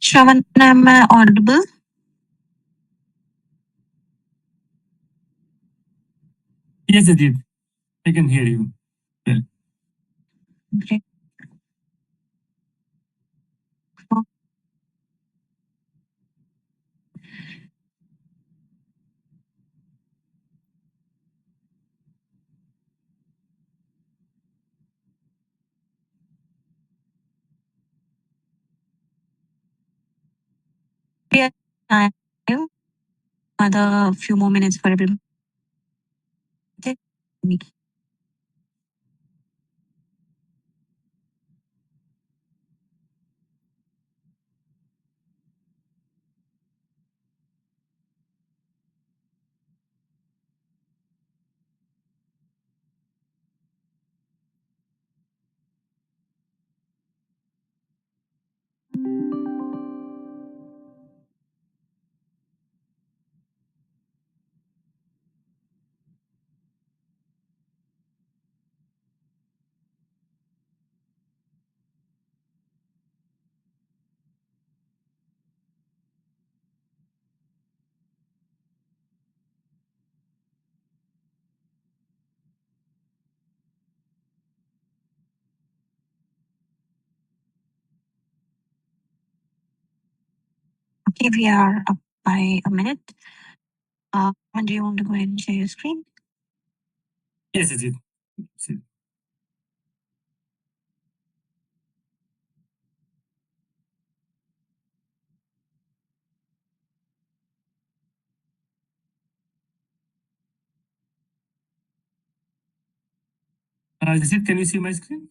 Shravan, am I audible? Yes, Ajit, I can hear you. Well, Great. We have time. Another few more minutes for everyone. Okay, we are up by a minute. Do you want to go ahead and share your screen? yes, Ajit. See. Ajit, can you see my screen?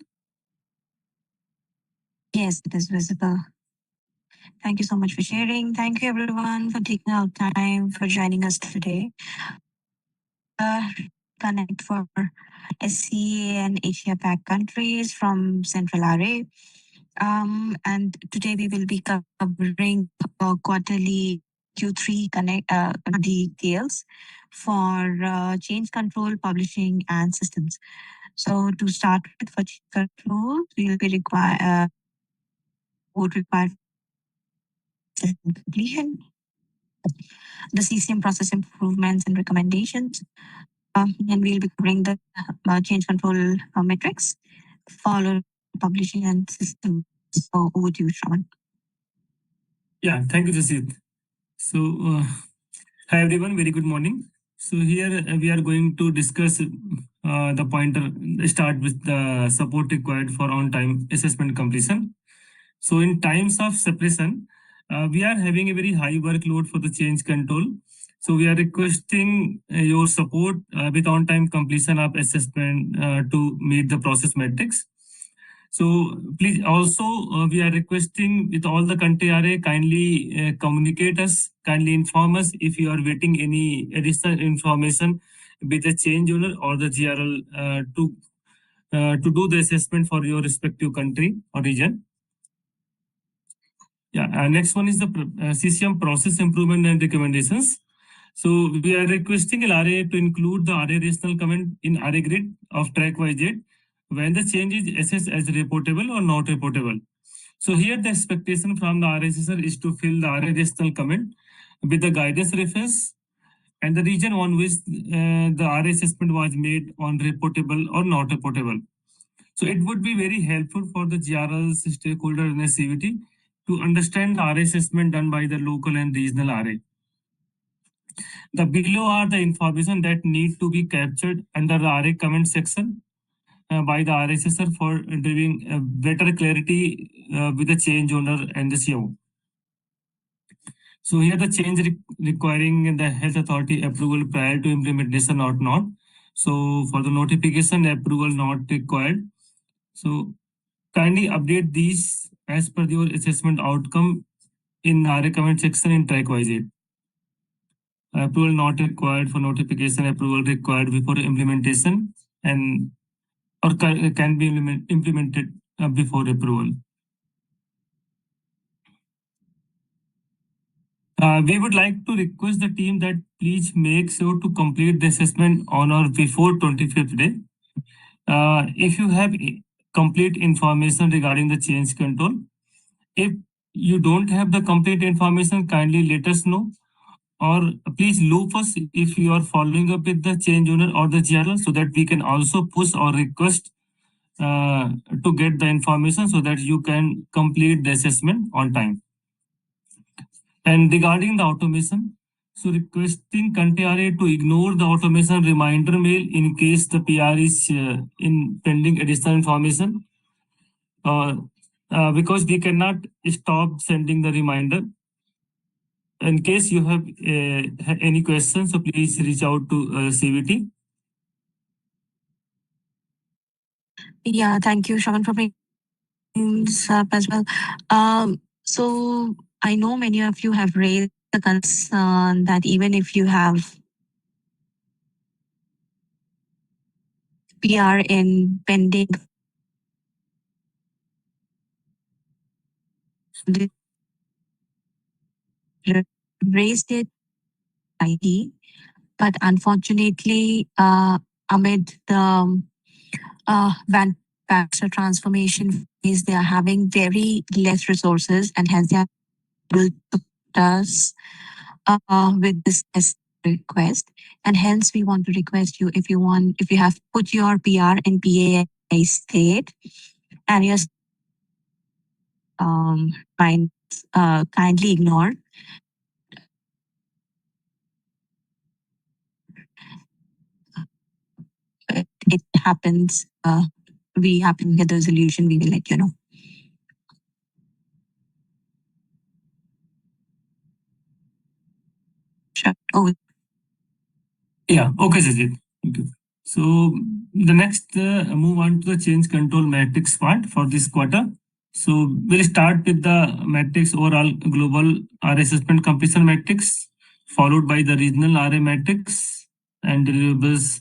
Yes, it is visible. Thank you so much for sharing. Thank you, everyone, for taking out time for joining us today. Connect for SCA and ASIAPAC countries from Central RA. And today we will be covering quarterly Q3 connect details for change control, publishing, and systems. So to start with, for change control, we will be would require completion, the CCM process improvements and recommendations, and we'll be covering the change control metrics, followed publishing and systems. So over to you, Shravan. Yeah, thank you, Jasjeet. So, hi everyone, very good morning. So here we are going to discuss the pointer, start with the support required for on-time assessment completion. So in times of suppression, we are having a very high workload for the change control. So we are requesting your support with on-time completion of assessment to meet the process metrics. So please also we are requesting with all the country RA kindly communicate us, kindly inform us if you are waiting any additional information with the change owner or the GRL to do the assessment for your respective country or region. Yeah, next one is the CCM process improvement and recommendations. So we are requesting RA to include the RA rational comment in RA grid of track YZ when the change is assessed as reportable or not reportable. So here the expectation from the RA assessor is to fill the RA rational comment with the guidance reference and the region on which the RA assessment was made on reportable or not reportable. So it would be very helpful for the GRLs, stakeholder and CVT to understand the RA assessment done by the local and regional RA. The below are the information that need to be captured under the RA comment section by the RA assessor for giving better clarity with the change owner and the CO. So here the change requiring the health authority approval prior to implementation or not. So for the notification approval not required. So kindly update these as per your assessment outcome in RA comment section in track YZ. Approval not required for notification, approval required before implementation and or can be implemented before approval. We would like to request the team that please make sure to complete the assessment on or before 25th day. If you have complete information regarding the change control, if you don't have the complete information, kindly let us know. Or please loop us if you are following up with the change owner or the GRL, so that we can also push or request to get the information so that you can complete the assessment on time. And regarding the automation, so requesting Country RA to ignore the automation reminder mail in case the PR is in pending additional information, uh, because we cannot stop sending the reminder. In case you have any questions, so please reach out to CVT. Yeah, thank you, Shravan, for bringing this up as well. So I know many of you have raised the concern that even if you have PR in pending, raised it ID, but unfortunately, amid the Baxter transformation phase, they are having very less resources, and hence they are able to put us with this request. And hence, we want to request you, if you have put your PR in PAI state and you're um, kind, kindly ignore. It happens. We happen to get the resolution. We will let you know. Sure. Oh, Yeah, okay, Jasjeet. Thank you. So the next, move on to the change control matrix part for this quarter. So we'll start with the matrix overall global RA assessment completion matrix, followed by the regional RA matrix and deliverables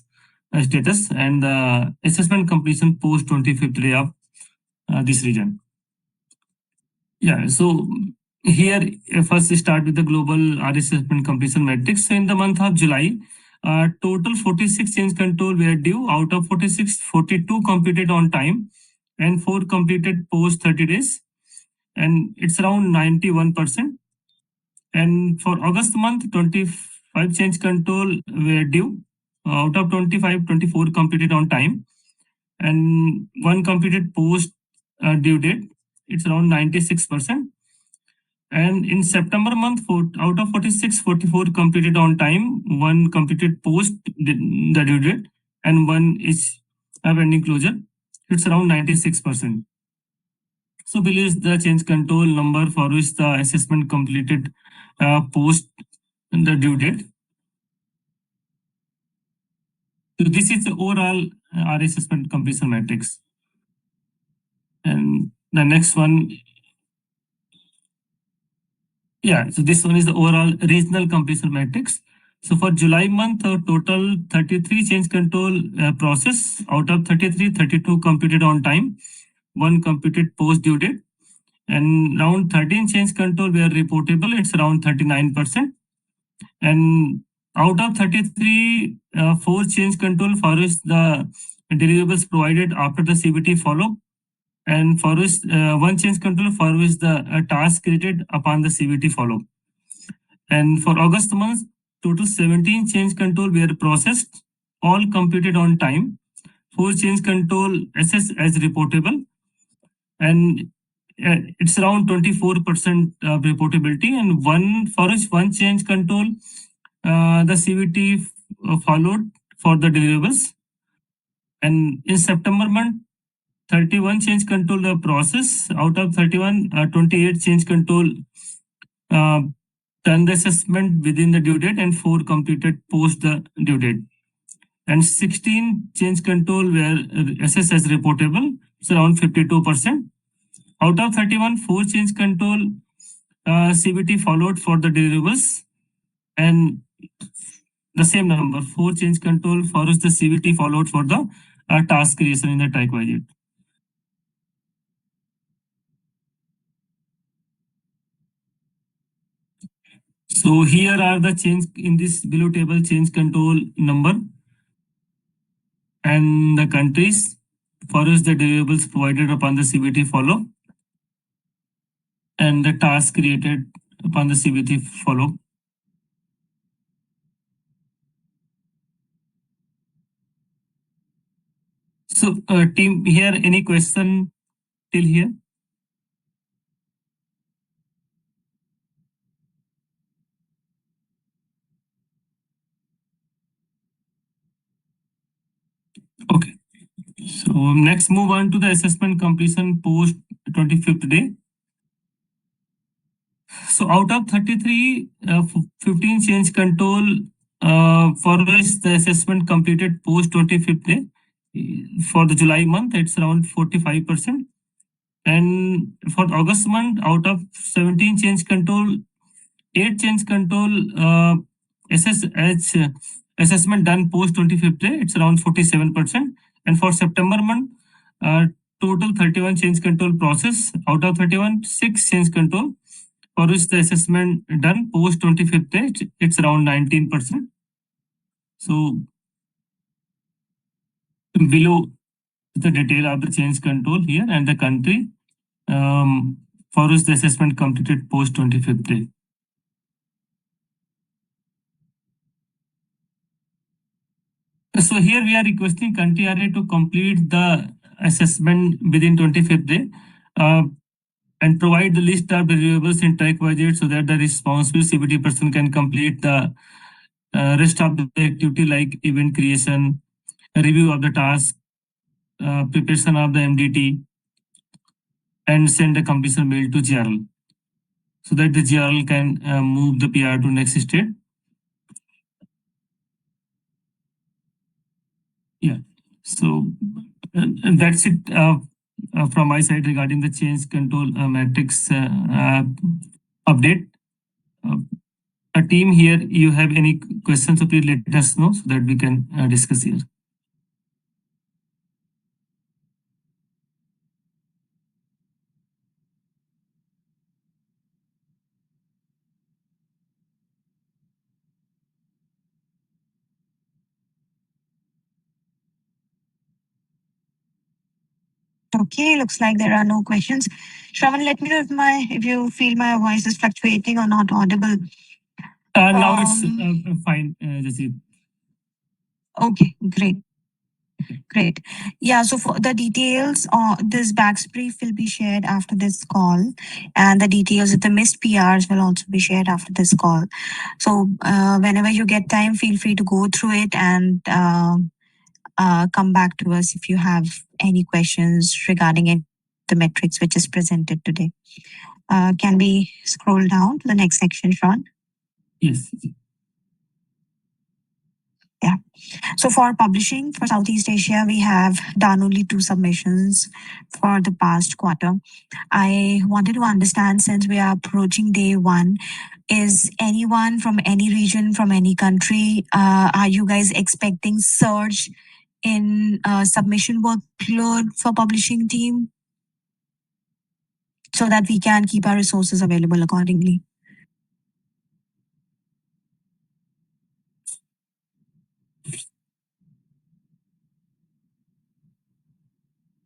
status and the assessment completion post 25th day of this region. Yeah, so here first start with the global RA assessment completion matrix. So in the month of July, total 46 change control were due. Out of 46, 42 completed on time and 4 completed post 30 days. And it's around 91%. And for August month, 25 change control were due. Out of 25, 24 completed on time and 1 completed post due date. It's around 96%. And in September month, out of 46, 44 completed on time, 1 completed post the due date, and 1 is a pending closure. It's around 96%. So below is the change control number for which the assessment completed post the due date. So this is the overall R assessment completion matrix. And the next one, yeah, so this one is the overall regional completion matrix. So for July month, total 33 change control process. Out of 33, 32 completed on time, 1 completed post due date, and around 13 change control were reportable. It's around 39%. And out of 33, 4 change control for which the deliverables provided after the CBT follow, and for which 1 change control for which the task created upon the CBT follow. And for August month, total 17 change control were processed, all completed on time. 4 change control assessed as reportable, and it's around 24% reportability. And one for each 1 change control, the CVT followed for the deliverables. And in September month, 31 change control the process. Out of 31, 28 change control done the assessment within the due date, and 4 completed post the due date. And 16 change control were assessed as reportable. It's around 52%. Out of 31, 4 change control CBT followed for the deliverables, and the same number, 4 change control for the CBT followed for the task creation in the track widget. So here are the change in this below table change control number and the countries for which the deliverables provided upon the CBT follow. and the task created upon the CBT follow. So, team, here any question till here? Okay. So next move on to the assessment completion post 25th day. So out of 33, 15 change control for which the assessment completed post 25th day for the July month, it's around 45%. And for August month, out of 17 change control, 8 change control assessment done post 25th day, it's around 47%. And for September month, total 31 change control process. Out of 31, 6 change control for which the assessment done post 25th day, it's around 19%. So below the detail of the change control here and the country for which the assessment completed post 25th day. So here we are requesting country RA to complete the assessment within 25th day and provide the list of deliverables in track budget so that the responsible CBT person can complete the rest of the activity like event creation, review of the task, preparation of the MDT, and send a completion mail to GRL so that the GRL can move the PR to next state. Yeah. So that's it from my side regarding the change control matrix update. A team here, you have any questions, so please let us know so that we can discuss here. Okay, looks like there are no questions. Shravan, let me know if you feel my voice is fluctuating or not audible. Now it's fine, Jasjeet. Okay, great. Great. Yeah, so for the details, this BaxBrief will be shared after this call, and the details of the missed PRs will also be shared after this call. So whenever you get time, feel free to go through it and come back to us if you have any questions regarding it, the metrics which is presented today. Can we scroll down to the next section, Sean? Yes. Yeah. So for publishing for Southeast Asia, we have done only 2 submissions for the past quarter. I wanted to understand, since we are approaching day 1, is anyone from any region, from any country, are you guys expecting surge in submission workload for publishing team so that we can keep our resources available accordingly?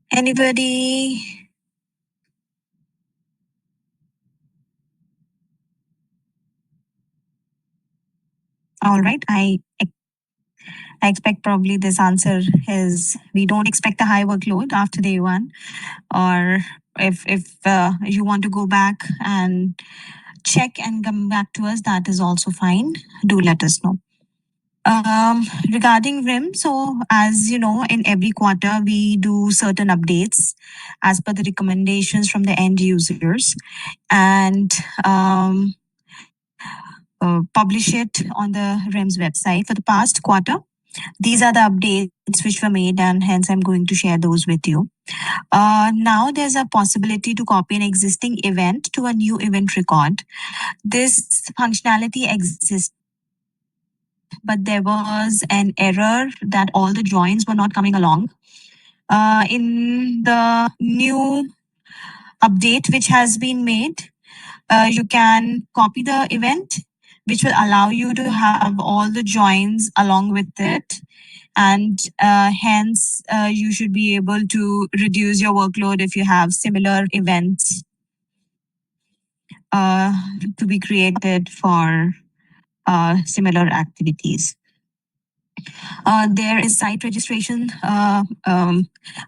Anybody? All right. I expect probably this answer is we don't expect a high workload after day 1. Or if you want to go back and check and come back to us, that is also fine. Do let us know. Regarding RIM, so as you know, in every quarter we do certain updates as per the recommendations from the end users, and publish it on the RIM's website for the past quarter. These are the updates which were made, and hence I'm going to share those with you. Now there's a possibility to copy an existing event to a new event record. This functionality exists, but there was an error that all the joins were not coming along. In the new update which has been made, you can copy the event, which will allow you to have all the joins along with it. And hence, you should be able to reduce your workload if you have similar events. uh, to be created for similar activities. There is site registration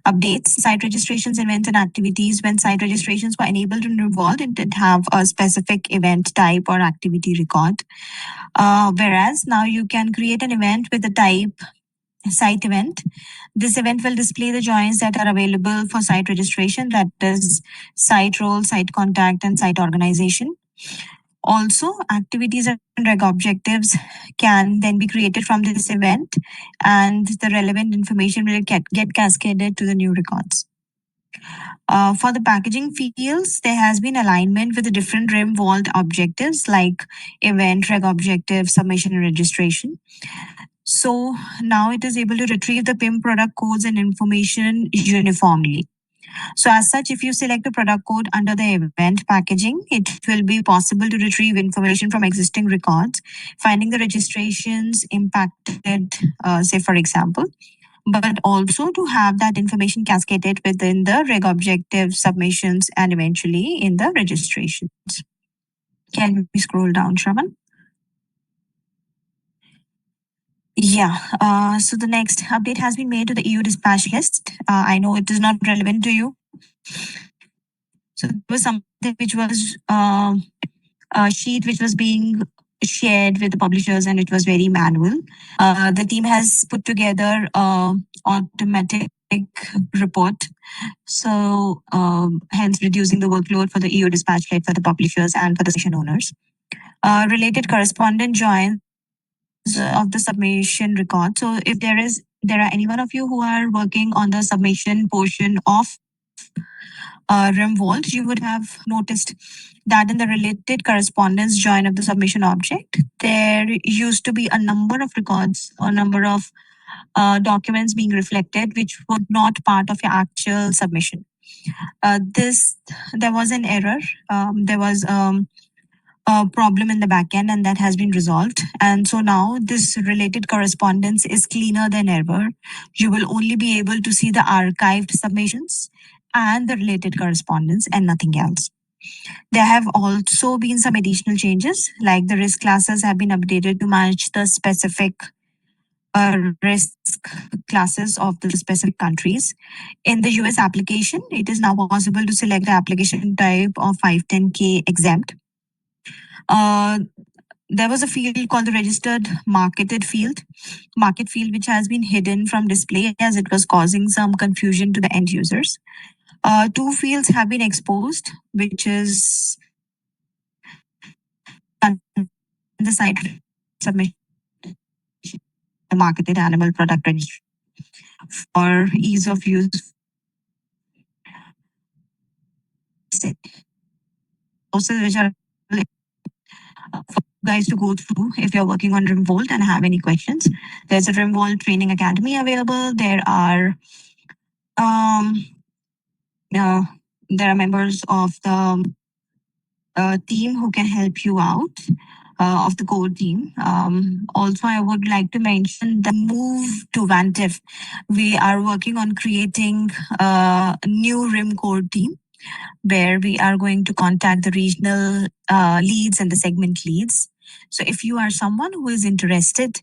updates, site registrations, events, and activities. When site registrations were enabled and involved, it did have a specific event type or activity record. Whereas now you can create an event with the type site event. This event will display the joins that are available for site registration, that is site role, site contact, and site organization. Also, activities and reg objectives can then be created from this event, and the relevant information will get cascaded to the new records. For the packaging fields, there has been alignment with the different RIM vault objectives like event, reg objective, submission, and registration. So now it is able to retrieve the PIM product codes and information uniformly. So as such, if you select a product code under the event packaging, it will be possible to retrieve information from existing records, finding the registrations impacted, say for example, but also to have that information cascaded within the reg objective submissions and eventually in the registrations. Can we scroll down, Shravan? Yeah. So the next update has been made to the EU dispatch list. I know it is not relevant to you. So there was something which was a sheet which was being shared with the publishers and it was very manual. The team has put together automatic report. So hence reducing the workload for the EU dispatch lead for the publishers and for the session owners. Related correspondent joins of the submission record. So if there are any one of you who are working on the submission portion of RIM Vault, you would have noticed that in the related correspondence join of the submission object, there used to be a number of records or number of documents being reflected which were not part of your actual submission. There was an error. There was a problem in the backend and that has been resolved. And so now this related correspondence is cleaner than ever. You will only be able to see the archived submissions and the related correspondence and nothing else. There have also been some additional changes, like the risk classes have been updated to match the specific risk classes of the specific countries. In the US application, it is now possible to select the application type of 510K exempt. There was a field called the registered market field, which has been hidden from display as it was causing some confusion to the end users. Two fields have been exposed, which is the site submission, the marketed animal product registry for ease of use. Process which are for you guys to go through if you're working on RimVolt and have any questions. There's a RimVolt Training Academy available. Um, uh, there are members of the team who can help you out. Of the core team. Also, I would like to mention the move to Vantive. We are working on creating a new RIM core team where we are going to contact the regional leads and the segment leads. So if you are someone who is interested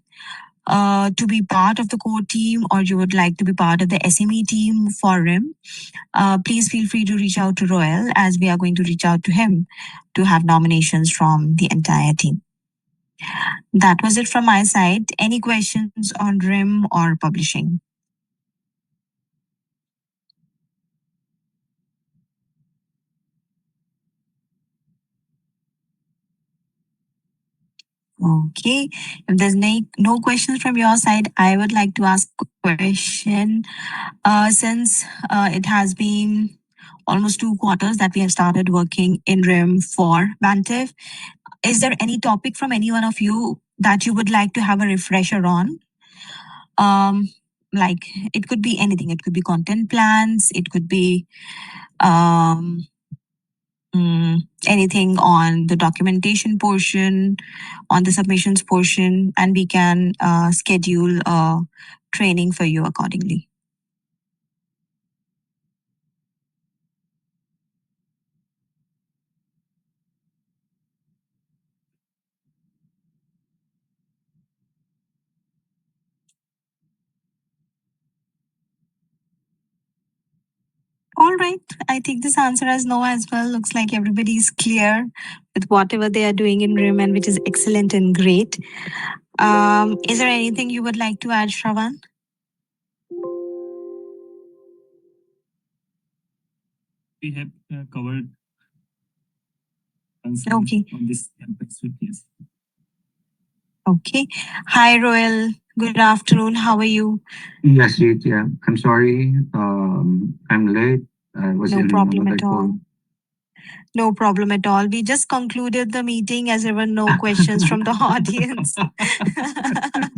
to be part of the core team or you would like to be part of the SME team for RIM, please feel free to reach out to Royal as we are going to reach out to him to have nominations from the entire team. That was it from my side. Any questions on RIM or publishing? Okay. If there's no questions from your side, I would like to ask a question. Since it has been almost 2 quarters that we have started working in RIM for Vantive, is there any topic from any one of you that you would like to have a refresher on? Like it could be anything. It could be content plans. It could be um, anything on the documentation portion, on the submissions portion, and we can schedule training for you accordingly. right. I take this answer as no as well. Looks like everybody is clear with whatever they are doing in RIM and which is excellent and great. Is there anything you would like to add, Shravan? We have covered Okay. on this campus with yes. Okay. Hi, Royal. Good afternoon. How are you? Yes, yeah. I'm sorry. I'm late. I was No in problem another at all. call. No problem at all. We just concluded the meeting as there were no questions from the audience.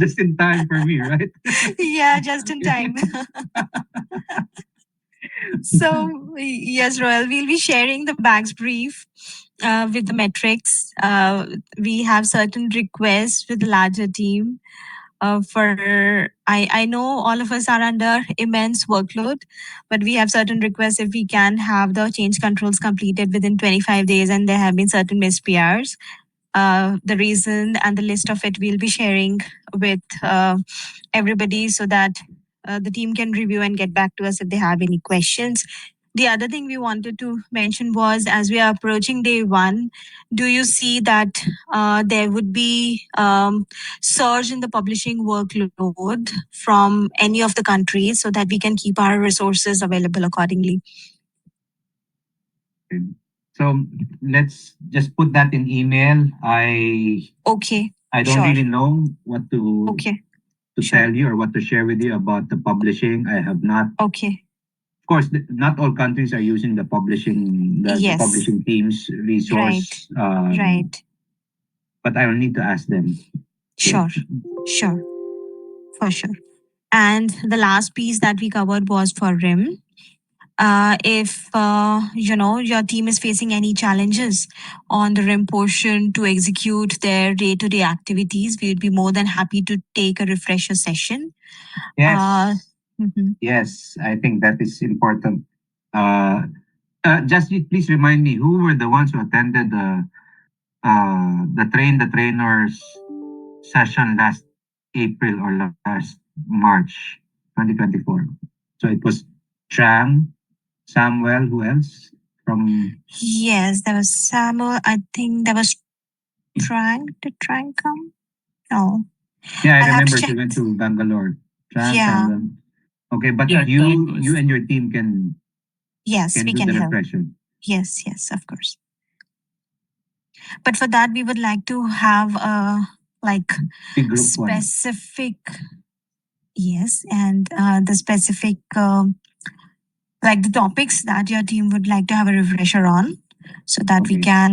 Just in time for me, right? Yeah, just in time. So, yes, Royal, we'll be sharing the BaxBrief with the metrics. We have certain requests with the larger team. I know all of us are under immense workload, but we have certain requests if we can have the change controls completed within 25 days, and there have been certain missed PRs. The reason and the list of it we'll be sharing with everybody so that the team can review and get back to us if they have any questions. The other thing we wanted to mention was as we are approaching day one, do you see that there would be surge in the publishing workload from any of the countries so that we can keep our resources available accordingly? So let's just put that in email. Okay. I don't Sure. really know what to Okay. to Sure. tell you or what to share with you about the publishing. I have not. Okay. Of course, not all countries are using the publishing the Yes. publishing team's resource. Right. But I will need to ask them. Sure. Sure. For sure. And the last piece that we covered was for RIM. If your team is facing any challenges on the RIM portion to execute their day-to-day activities, we would be more than happy to take a refresher session. Yes. Mhm. Yes, I think that is important. Jasjeet, please remind me who were the ones who attended the trainers session last April or last March 2024. So it was Trang, Samuel, who else from? Yes, there was Samuel. I think there was trying come. No. Yeah, I I'll have to remember check. she went to Bangalore. Trang, Yeah. Samuel. Okay, but Yeah, you and your team can Yes, we do can the help. refresher. Yes, of course. But for that, we would like to have a Big group one. specific. Yes, and the specific the topics that your team would like to have a refresher on, so that we Okay. can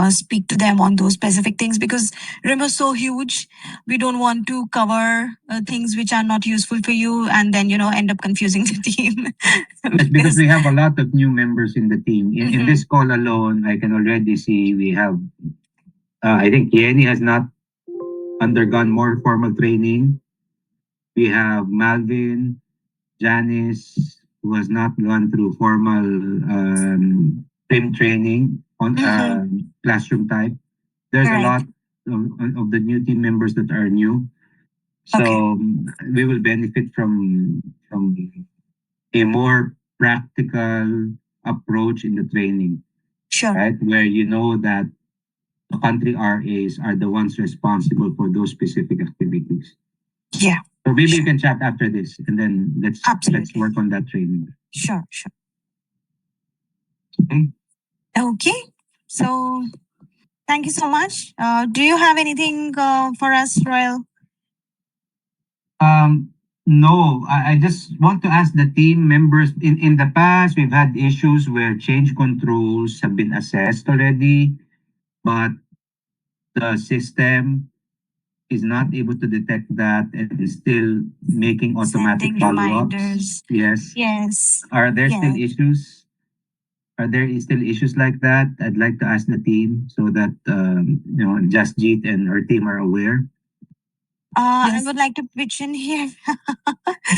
speak to them on those specific things because RIM is so huge. We don't want to cover things which are not useful for you and then end up confusing the team. Yes, because we have a lot of new members in the team. In Mhm. this call alone, I can already see we have, I think Yenny has not undergone more formal training. We have Malvin, Janice, who has not gone through formal team training on classroom type. There's a Right. lot of the new team members that are new. So we will benefit from a more practical approach in the training, Sure. right? Where you know that the country RAs are the ones responsible for those specific activities. Yeah. So maybe you can chat after this and then let's Absolutely. work on that training. Sure. Okay. Okay. So thank you so much. Do you have anything for us, Royal? No, I just want to ask the team members in the past we've had issues where change controls have been assessed already, but the system is not able to detect that and is still making automatic Sending follow-ups. reminders. Yes. Yes. Are there still Yeah. issues? Are there still issues like that? I'd like to ask the team so that Jasjeet and our team are aware. I would like to pitch in here.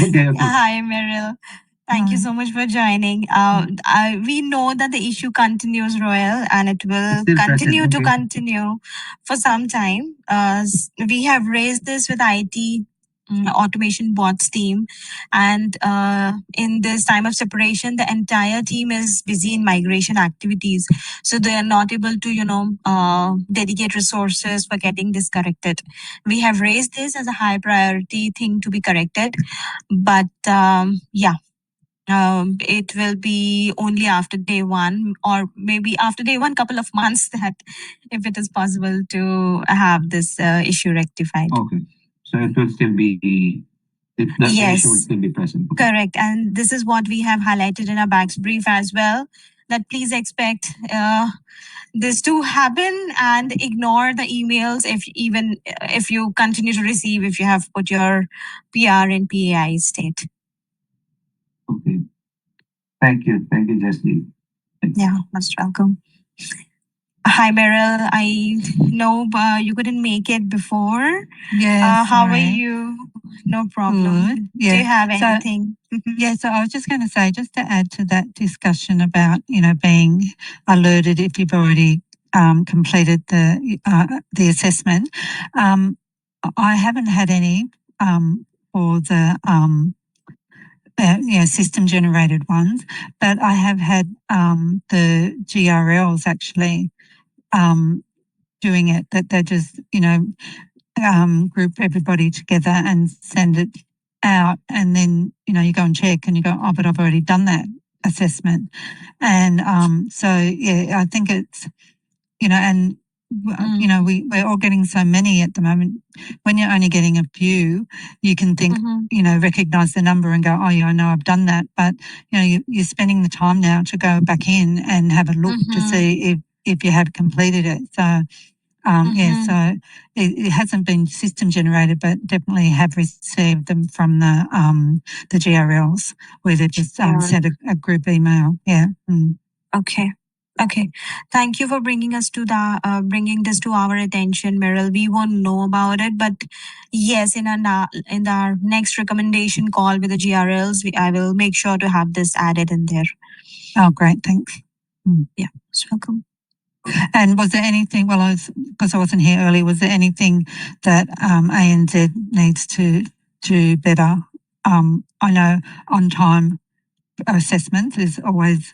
Okay. Hi, Meryl. Thank you so much for joining. We know that the issue continues, Royal, and it will Still present, continue to okay. continue for some time. We have raised this with IT automation bots team, and in this time of separation, the entire team is busy in migration activities, so they are not able to dedicate resources for getting this corrected. We have raised this as a high priority thing to be corrected, but it will be only after day one, or maybe after day one, couple of months, that if it is possible to have this issue rectified. Okay. So it will still be, the issue will Yes, still be present. correct. And this is what we have highlighted in our BaxBrief as well, that please expect this to happen, and ignore the emails if you continue to receive, if you have put your PR in PAI state. Okay. Thank you. Thank you, Jasjeet. Yeah, most welcome. Hi, Meryl. I know you couldn't make it before. Yes. How are sorry. you? No problem. Good. Do Yeah. you have So- anything? Yeah, so I was just going to say, just to add to that discussion about, being alerted if you've already completed the assessment. I haven't had any for the system generated ones, but I have had the GRLs actually doing it, that they just group everybody together and send it out, and then you go and check and you go, oh, but I've already done that assessment. And so yeah, I think it's and we're all getting so many at the moment. When you're only getting a few, you can think recognize the number and go, oh yeah, I know I've done that. But you're spending the time now to go back in and have a look to see if you have completed it. So so it hasn't been system generated, but definitely have received them from the GRLs, where they just sent a group email. Yeah. Mm. Okay. Thank you for bringing us to the bringing this to our attention, Meryl. We won't know about it, but yes, in our next recommendation call with the GRLs, I will make sure to have this added in there. Oh, great. Thanks. Yeah, most welcome. And was there anything, because I wasn't here earlier, was there anything that ANZ needs to do better? I know on time assessments is always,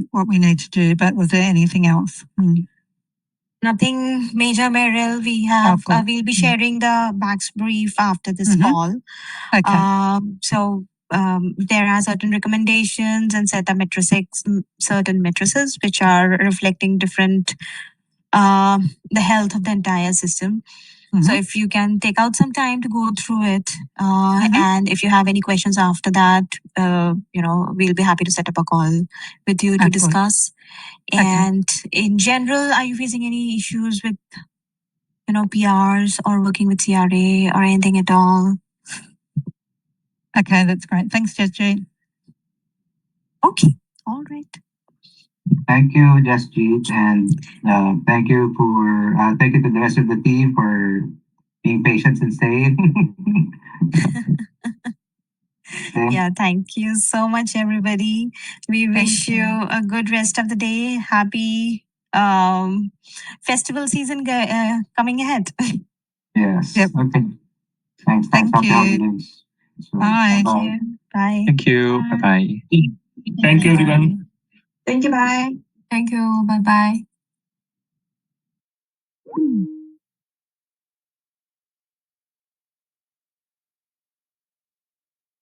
what we need to do, but was there anything else? Nothing major, Meryl. We have good. we'll be sharing the BaxBrief after this call. Okay. So there are certain recommendations and certain matrices which are reflecting different the health of the entire system. So if you can take out some time to go through it, and if you have any questions after that, we'll be happy to set up a call with you to discuss. And in general, are you facing any issues with PRs or working with CRA or anything at all? Okay, that's great. Thanks, Jasjeet. Okay, all right. Thank you, Jasjeet, and thank you to the rest of the team for being patient and staying. Yeah, thank you so much, everybody. We wish you a good rest of the day. Happy festival season coming ahead. Yes. Yep. Okay. Thanks. Thank Happy you. holidays. So, Bye. bye-bye. Bye. Thank you. Bye-bye. Thank you, everyone. Thank you. Bye. Thank you. Bye bye.